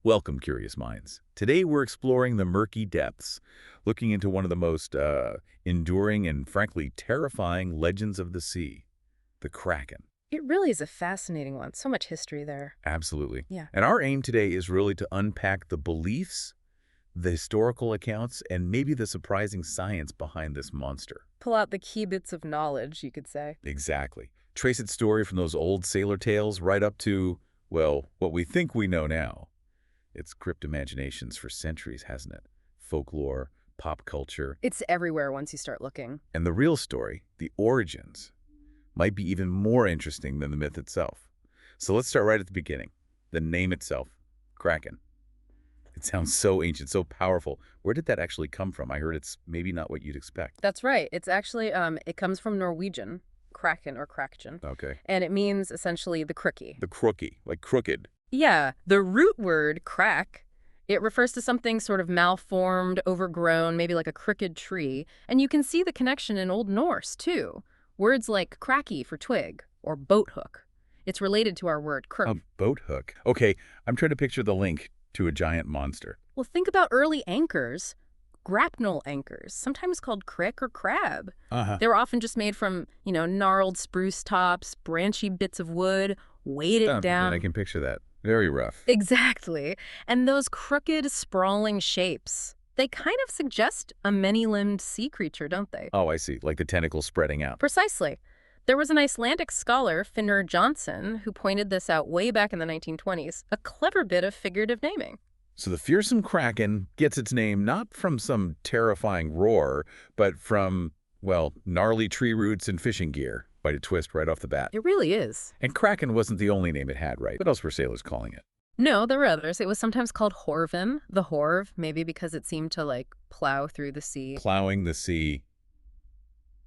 Welcome, curious minds. Today we're exploring the murky depths, looking into one of the most enduring and frankly terrifying legends of the sea, the Kraken. It really is a fascinating one. So much history there. Absolutely. Yeah. And our aim today is really to unpack the beliefs, the historical accounts, and maybe the surprising science behind this monster. Pull out the key bits of knowledge, you could say. Exactly. Trace its story from those old sailor tales right up to, well, what we think we know now. It's gripped imaginations for centuries, hasn't it? Folklore, pop culture, It's everywhere once you start looking. and the real story, the origins, might be even more interesting than the myth itself. So let's start right at the beginning. The name itself, Kraken. It sounds so ancient, so powerful. Where did that actually come from? I heard it's maybe not what you'd expect. That's right. It's actually, it comes from Norwegian, Kraken or Krakchen, Okay. and it means essentially the crookie. The crookie, like crooked. Yeah, the root word, crack, it refers to something sort of malformed, overgrown, maybe like a crooked tree. And you can see the connection in Old Norse, too. Words like cracky for twig or boat hook. It's related to our word A crook. boat hook. Okay, I'm trying to picture the link to a giant monster. Well, think about early anchors, grapnel anchors, sometimes called crick or crab. Uh-huh. They were often just made from, gnarled spruce tops, branchy bits of wood, weighted down. I can picture that. Very rough. Exactly. And those crooked, sprawling shapes, they kind of suggest a many-limbed sea creature, don't they? Oh, I see. Like the tentacles spreading out. Precisely. There was an Icelandic scholar, Finnur Johnson, who pointed this out way back in the 1920s, a clever bit of figurative naming. So the fearsome Kraken gets its name not from some terrifying roar, but from, well, gnarly tree roots and fishing gear. Quite a twist right off the bat. It really is. And Kraken wasn't the only name it had, right? What else were sailors calling it? No, there were others. It was sometimes called Horvin, the Horv, maybe because it seemed to, plow through the sea. Plowing the sea.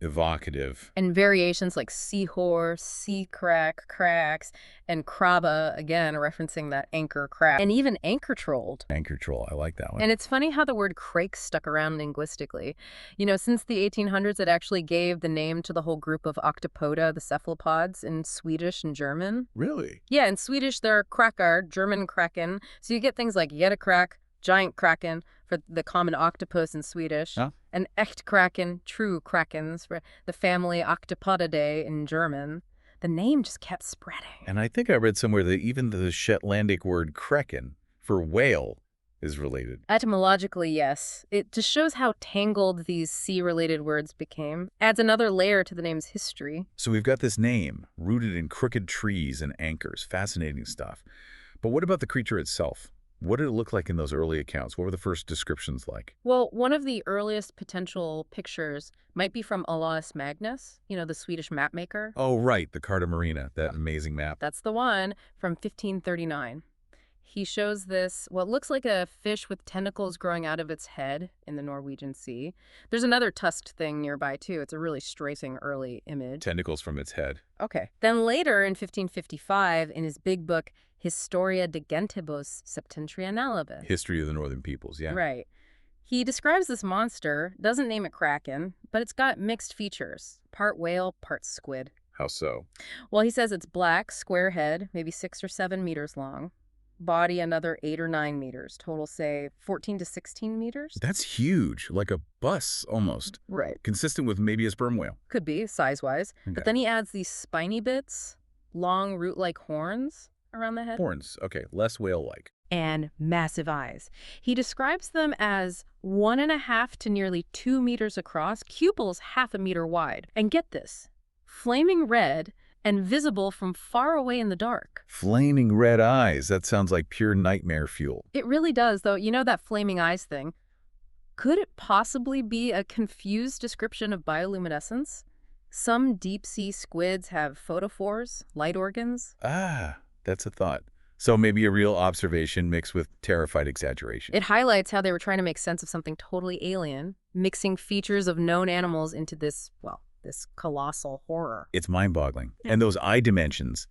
Evocative. And variations like seahorse, sea crack, cracks, and krabba, again, referencing that anchor crab. And even anchor trolled. Anchor troll. I like that one. And it's funny how the word crake stuck around linguistically. Since the 1800s, it actually gave the name to the whole group of octopoda, the cephalopods, in Swedish and German. Really? Yeah, in Swedish, they're krakar, German kraken. So you get things like jättekrak, giant kraken, for the common octopus in Swedish. Huh? And echt kraken, true krakens, for the family Octopodidae in German. The name just kept spreading. And I think I read somewhere that even the Shetlandic word Kraken for whale is related. Etymologically, yes. It just shows how tangled these sea-related words became. Adds another layer to the name's history. So we've got this name, rooted in crooked trees and anchors. Fascinating stuff. But what about the creature itself? What did it look like in those early accounts? What were the first descriptions like? Well, one of the earliest potential pictures might be from Olaus Magnus, the Swedish map maker. Oh, right, the Carta Marina, that amazing map. That's the one from 1539. He shows this, what looks like a fish with tentacles growing out of its head in the Norwegian Sea. There's another tusked thing nearby, too. It's a really striking early image. Tentacles from its head. Okay. Then later, in 1555, in his big book, Historia de Gentibus Septentrionalibus. History of the Northern Peoples, yeah. Right. He describes this monster, doesn't name it Kraken, but it's got mixed features. Part whale, part squid. How so? Well, he says it's black, square head, maybe 6 or 7 meters long. Body another 8 or 9 meters. Total, say, 14 to 16 meters. That's huge, like a bus almost. Right. Consistent with maybe a sperm whale. Could be, size-wise. Okay. But then he adds these spiny bits, long root-like horns around the head. Horns, okay, less whale-like. And massive eyes. He describes them as 1.5 to nearly 2 meters across, pupils half a meter wide. And get this, flaming red and visible from far away in the dark. Flaming red eyes, that sounds like pure nightmare fuel. It really does, though. That flaming eyes thing. Could it possibly be a confused description of bioluminescence? Some deep-sea squids have photophores, light organs. Ah, that's a thought. So maybe a real observation mixed with terrified exaggeration. It highlights how they were trying to make sense of something totally alien, mixing features of known animals into this colossal horror. It's mind-boggling. And those eye dimensions,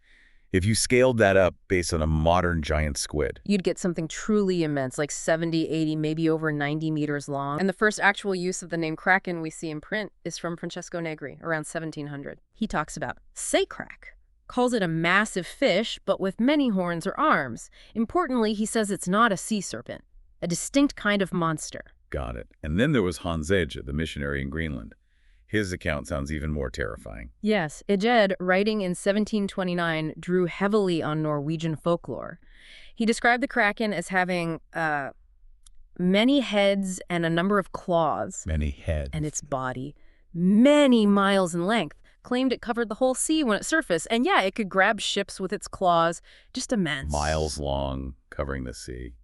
if you scaled that up based on a modern giant squid. You'd get something truly immense, like 70, 80, maybe over 90 meters long. And the first actual use of the name Kraken we see in print is from Francesco Negri, around 1700. He talks about say crack, calls it a massive fish, but with many horns or arms. Importantly, he says it's not a sea serpent, a distinct kind of monster. Got it. And then there was Hans Egge, the missionary in Greenland. His account sounds even more terrifying. Yes, Egede, writing in 1729, drew heavily on Norwegian folklore. He described the Kraken as having many heads and a number of claws. Many heads. And its body, many miles in length, claimed it covered the whole sea when it surfaced. And yeah, it could grab ships with its claws. Just immense. Miles long, covering the sea.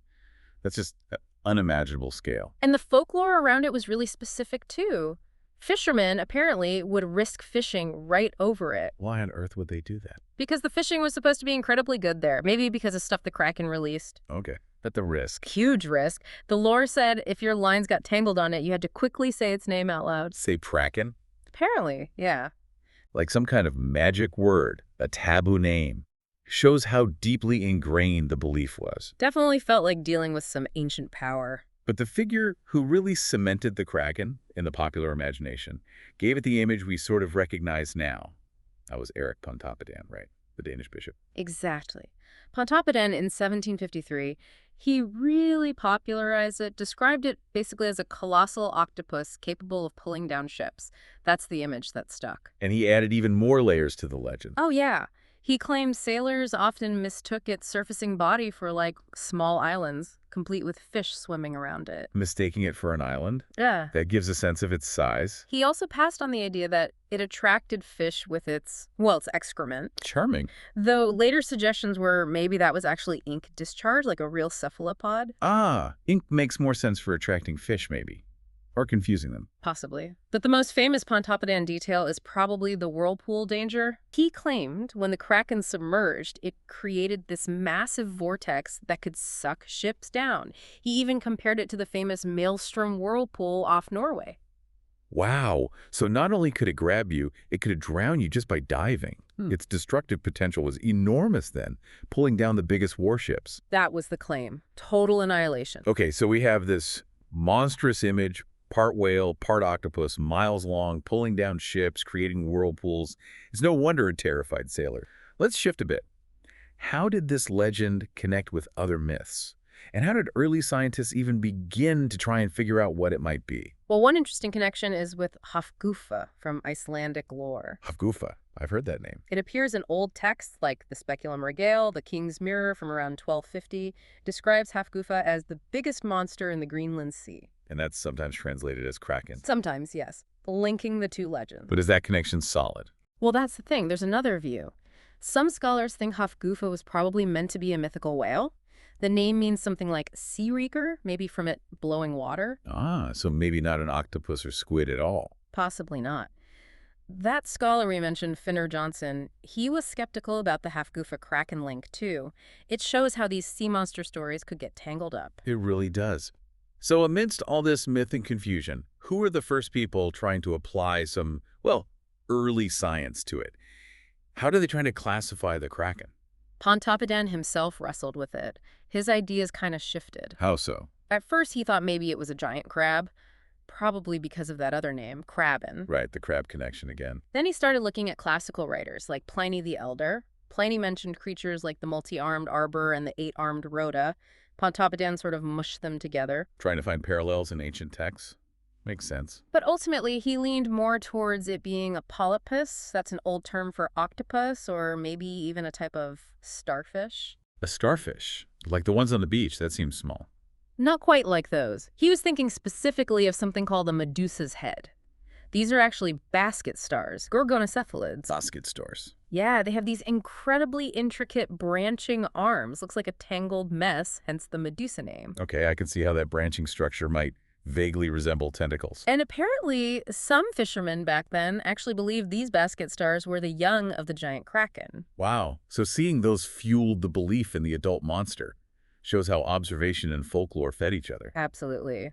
That's just an unimaginable scale. And the folklore around it was really specific, too. Fishermen, apparently, would risk fishing right over it. Why on earth would they do that? Because the fishing was supposed to be incredibly good there. Maybe because of stuff the Kraken released. Okay. But the risk. Huge risk. The lore said if your lines got tangled on it, you had to quickly say its name out loud. Say Kraken? Apparently, yeah. Like some kind of magic word, a taboo name. Shows how deeply ingrained the belief was. Definitely felt like dealing with some ancient power. But the figure who really cemented the Kraken in the popular imagination gave it the image we sort of recognize now. That was Erik Pontoppidan, right? The Danish bishop. Exactly. Pontoppidan in 1753, he really popularized it, described it basically as a colossal octopus capable of pulling down ships. That's the image that stuck. And he added even more layers to the legend. Oh, yeah. He claimed sailors often mistook its surfacing body for, like, small islands, complete with fish swimming around it. Mistaking it for an island? Yeah. That gives a sense of its size. He also passed on the idea that it attracted fish with its excrement. Charming. Though later suggestions were maybe that was actually ink discharge, like a real cephalopod. Ah, ink makes more sense for attracting fish, maybe. Or confusing them. Possibly. But the most famous Pontoppidan detail is probably the whirlpool danger. He claimed when the Kraken submerged, it created this massive vortex that could suck ships down. He even compared it to the famous Maelstrom whirlpool off Norway. Wow. So not only could it grab you, it could drown you just by diving. Its destructive potential was enormous then, pulling down the biggest warships. That was the claim. Total annihilation. Okay, so we have this monstrous image, part whale, part octopus, miles long, pulling down ships, creating whirlpools. It's no wonder a terrified sailor. Let's shift a bit. How did this legend connect with other myths? And how did early scientists even begin to try and figure out what it might be? Well, one interesting connection is with Hafgufa from Icelandic lore. Hafgufa. I've heard that name. It appears in old texts like the Speculum Regale, the King's Mirror from around 1250, describes Hafgufa as the biggest monster in the Greenland Sea. And that's sometimes translated as Kraken. Sometimes, yes, linking the two legends. But is that connection solid? Well, that's the thing. There's another view. Some scholars think Hafgufa was probably meant to be a mythical whale. The name means something like sea reeker, maybe from it blowing water. Ah, so maybe not an octopus or squid at all. Possibly not. That scholar we mentioned, Finner Johnson, he was skeptical about the Hafgufa Kraken link, too. It shows how these sea monster stories could get tangled up. It really does. So amidst all this myth and confusion, who were the first people trying to apply some, early science to it? How do they try to classify the Kraken? Pontoppidan himself wrestled with it. His ideas kind of shifted. How so? At first, he thought maybe it was a giant crab, probably because of that other name, Kraken. Right, the crab connection again. Then he started looking at classical writers like Pliny the Elder. Pliny mentioned creatures like the multi-armed arbor and the eight-armed rhoda. Pontoppidan sort of mushed them together. Trying to find parallels in ancient texts? Makes sense. But ultimately, he leaned more towards it being a polypus. That's an old term for octopus, or maybe even a type of starfish. A starfish? Like the ones on the beach, that seems small. Not quite like those. He was thinking specifically of something called a Medusa's head. These are actually basket stars, gorgonocephalids. Basket stars. Yeah, they have these incredibly intricate branching arms. Looks like a tangled mess, hence the Medusa name. Okay, I can see how that branching structure might vaguely resemble tentacles. And apparently, some fishermen back then actually believed these basket stars were the young of the giant Kraken. Wow. So seeing those fueled the belief in the adult monster. Shows how observation and folklore fed each other. Absolutely.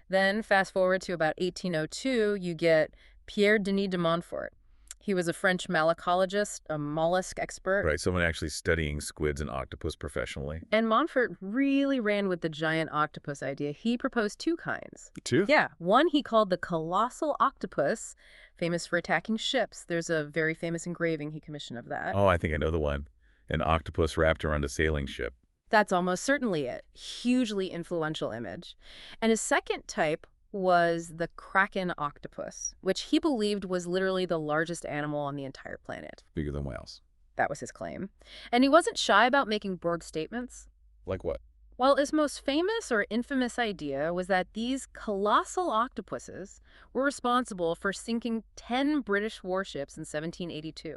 Then, fast forward to about 1802, you get Pierre Denis de Montfort. He was a French malacologist, a mollusk expert. Right, someone actually studying squids and octopus professionally. And Montfort really ran with the giant octopus idea. He proposed two kinds. Two? Yeah, one he called the colossal octopus, famous for attacking ships. There's a very famous engraving he commissioned of that. Oh, I think I know the one. An octopus wrapped around a sailing ship. That's almost certainly it. Hugely influential image. And his second type was the Kraken octopus, which he believed was literally the largest animal on the entire planet. Bigger than whales. That was his claim. And he wasn't shy about making broad statements. Like what? Well, his most famous or infamous idea was that these colossal octopuses were responsible for sinking 10 British warships in 1782,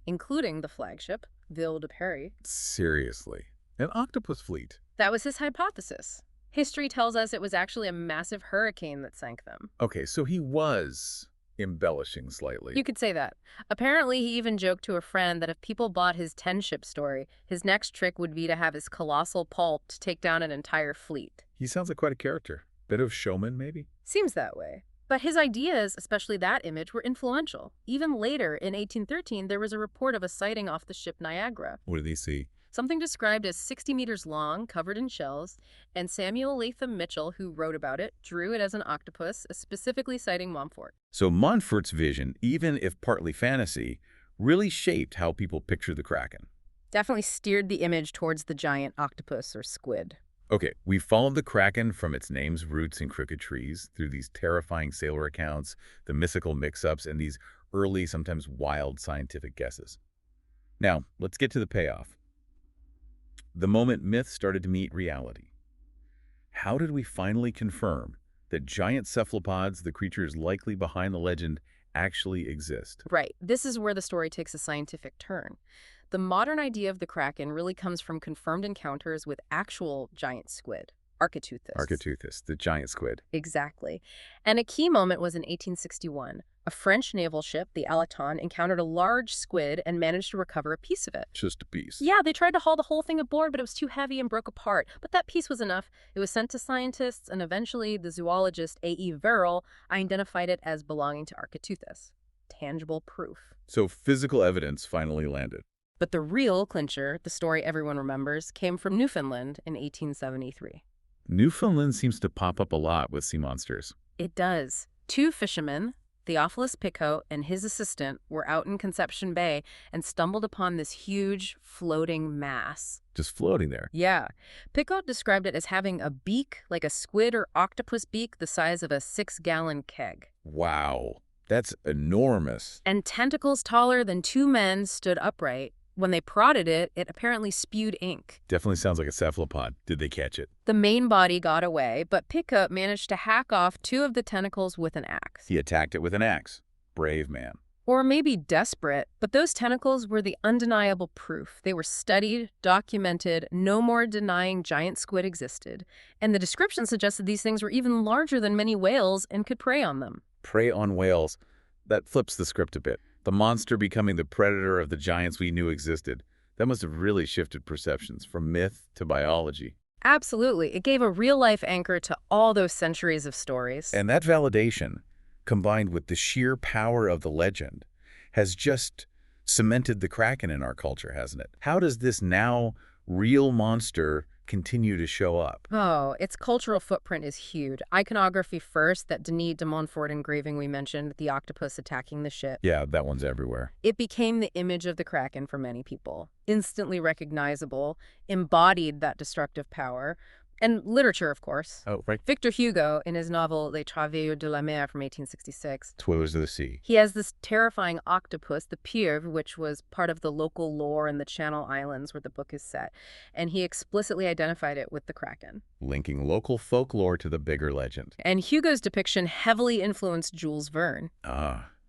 including the flagship, Ville de Paris. Seriously. An octopus fleet? That was his hypothesis. History tells us it was actually a massive hurricane that sank them. Okay, so he was embellishing slightly. You could say that. Apparently, he even joked to a friend that if people bought his 10-ship story, his next trick would be to have his colossal pulp to take down an entire fleet. He sounds like quite a character. Bit of showman, maybe? Seems that way. But his ideas, especially that image, were influential. Even later, in 1813, there was a report of a sighting off the ship Niagara. What did he see? Something described as 60 meters long, covered in shells, and Samuel Latham Mitchell, who wrote about it, drew it as an octopus, specifically citing Montfort. So Montfort's vision, even if partly fantasy, really shaped how people picture the Kraken. Definitely steered the image towards the giant octopus or squid. Okay, we followed the Kraken from its name's roots in crooked trees through these terrifying sailor accounts, the mystical mix-ups, and these early, sometimes wild scientific guesses. Now, let's get to the payoff. The moment myth started to meet reality. How did we finally confirm that giant cephalopods, the creatures likely behind the legend, actually exist? Right. This is where the story takes a scientific turn. The modern idea of the Kraken really comes from confirmed encounters with actual giant squid, Architeuthis. Architeuthis, the giant squid. Exactly. And a key moment was in 1861. A French naval ship, the Alaton, encountered a large squid and managed to recover a piece of it. Just a piece. Yeah, they tried to haul the whole thing aboard, but it was too heavy and broke apart. But that piece was enough. It was sent to scientists, and eventually the zoologist A.E. Verrill identified it as belonging to Architeuthis. Tangible proof. So physical evidence finally landed. But the real clincher, the story everyone remembers, came from Newfoundland in 1873. Newfoundland seems to pop up a lot with sea monsters. It does. Two fishermen, Theophilus Picot and his assistant, were out in Conception Bay and stumbled upon this huge floating mass. Just floating there. Yeah. Picot described it as having a beak like a squid or octopus beak the size of a 6-gallon keg. Wow. That's enormous. And tentacles taller than 2 men stood upright. When they prodded it, it apparently spewed ink. Definitely sounds like a cephalopod. Did they catch it? The main body got away, but Picot managed to hack off 2 of the tentacles with an axe. He attacked it with an axe. Brave man. Or maybe desperate, but those tentacles were the undeniable proof. They were studied, documented, no more denying giant squid existed. And the description suggested these things were even larger than many whales and could prey on them. Prey on whales. That flips the script a bit. The monster becoming the predator of the giants we knew existed. That must have really shifted perceptions from myth to biology. Absolutely. It gave a real-life anchor to all those centuries of stories. And that validation, combined with the sheer power of the legend, has just cemented the Kraken in our culture, hasn't it? How does this now real monster continue to show up? Oh, its cultural footprint is huge. Iconography first, that Denis de Montfort engraving we mentioned, the octopus attacking the ship. Yeah, that one's everywhere. It became the image of the Kraken for many people. Instantly recognizable, embodied that destructive power. And literature, of course. Oh, right. Victor Hugo, in his novel Les Travailleurs de la Mer from 1866, Toilers of the Sea. he has this terrifying octopus, the pieuvre, which was part of the local lore in the Channel Islands where the book is set. And he explicitly identified it with the Kraken. Linking local folklore to the bigger legend. And Hugo's depiction heavily influenced Jules Verne.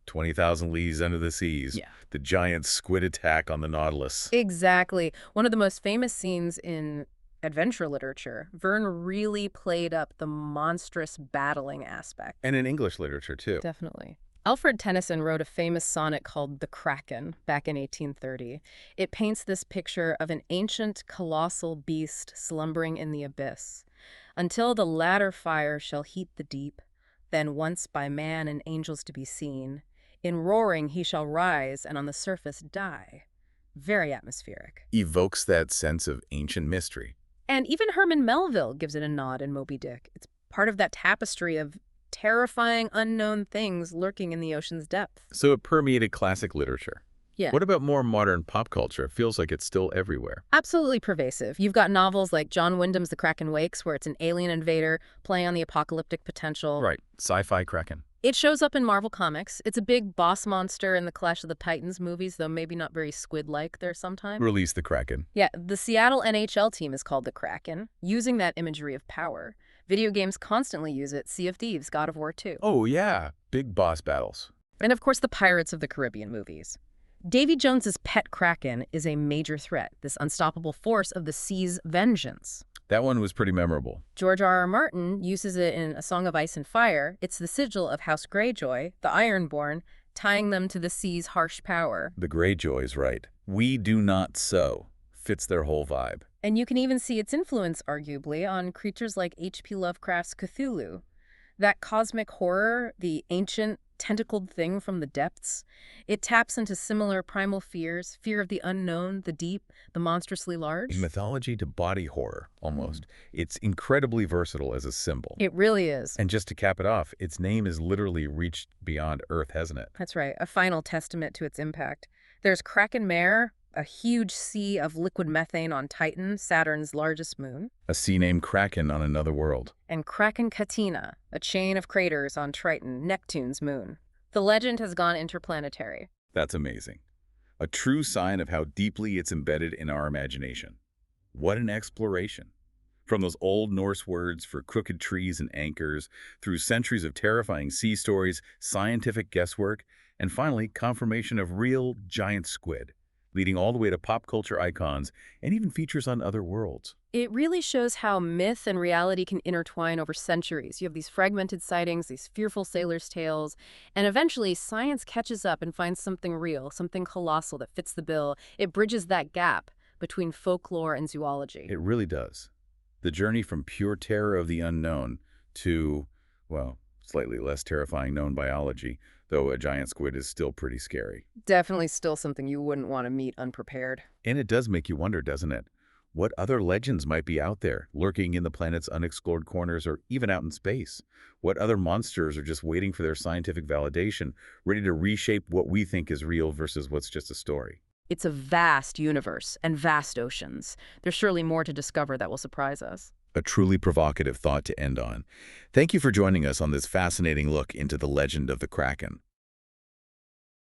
20,000 Leagues Under the Seas. Yeah. The giant squid attack on the Nautilus. Exactly. One of the most famous scenes in adventure literature. Verne really played up the monstrous battling aspect. And in English literature, too. Definitely. Alfred Tennyson wrote a famous sonnet called The Kraken back in 1830. It paints this picture of an ancient, colossal beast slumbering in the abyss. Until the latter fire shall heat the deep, then once by man and angels to be seen, In roaring he shall rise, and on the surface die. Very atmospheric. Evokes that sense of ancient mystery. And even Herman Melville gives it a nod in Moby Dick. It's part of that tapestry of terrifying unknown things lurking in the ocean's depth. So it permeated classic literature. Yeah. What about more modern pop culture? It feels like it's still everywhere. Absolutely pervasive. You've got novels like John Wyndham's The Kraken Wakes, where it's an alien invader playing on the apocalyptic potential. Right. Sci-fi Kraken. It shows up in Marvel Comics. It's a big boss monster in the Clash of the Titans movies, though maybe not very squid-like there sometimes. Release the Kraken. Yeah, the Seattle NHL team is called the Kraken, using that imagery of power. Video games constantly use it. Sea of Thieves, God of War 2. Oh, yeah. Big boss battles. And of course, the Pirates of the Caribbean movies. Davy Jones's pet Kraken is a major threat, this unstoppable force of the sea's vengeance. That one was pretty memorable. George R.R. Martin uses it in A Song of Ice and Fire. It's the sigil of House Greyjoy, the Ironborn, tying them to the sea's harsh power. The Greyjoy's right. We do not so. Fits their whole vibe. And you can even see its influence, arguably, on creatures like H.P. Lovecraft's Cthulhu. That cosmic horror, the ancient, tentacled thing from the depths, it taps into similar primal fears, fear of the unknown, the deep, the monstrously large. Mythology to body horror, almost. It's incredibly versatile as a symbol. It really is. And just to cap it off, its name has literally reached beyond Earth, hasn't it? That's right, a final testament to its impact. There's Kraken Mare, a huge sea of liquid methane on Titan, Saturn's largest moon. A sea named Kraken on another world. And Kraken Katina, a chain of craters on Triton, Neptune's moon. The legend has gone interplanetary. That's amazing. A true sign of how deeply it's embedded in our imagination. What an exploration. From those old Norse words for crooked trees and anchors, through centuries of terrifying sea stories, scientific guesswork, and finally, confirmation of real giant squid, leading all the way to pop culture icons and even features on other worlds. It really shows how myth and reality can intertwine over centuries. You have these fragmented sightings, these fearful sailors' tales, and eventually science catches up and finds something real, something colossal that fits the bill. It bridges that gap between folklore and zoology. It really does. The journey from pure terror of the unknown to, well, slightly less terrifying known biology, though a giant squid is still pretty scary. Definitely still something you wouldn't want to meet unprepared. And it does make you wonder, doesn't it? What other legends might be out there, lurking in the planet's unexplored corners or even out in space? What other monsters are just waiting for their scientific validation, ready to reshape what we think is real versus what's just a story? It's a vast universe and vast oceans. There's surely more to discover that will surprise us. A truly provocative thought to end on. Thank you for joining us on this fascinating look into the legend of the Kraken.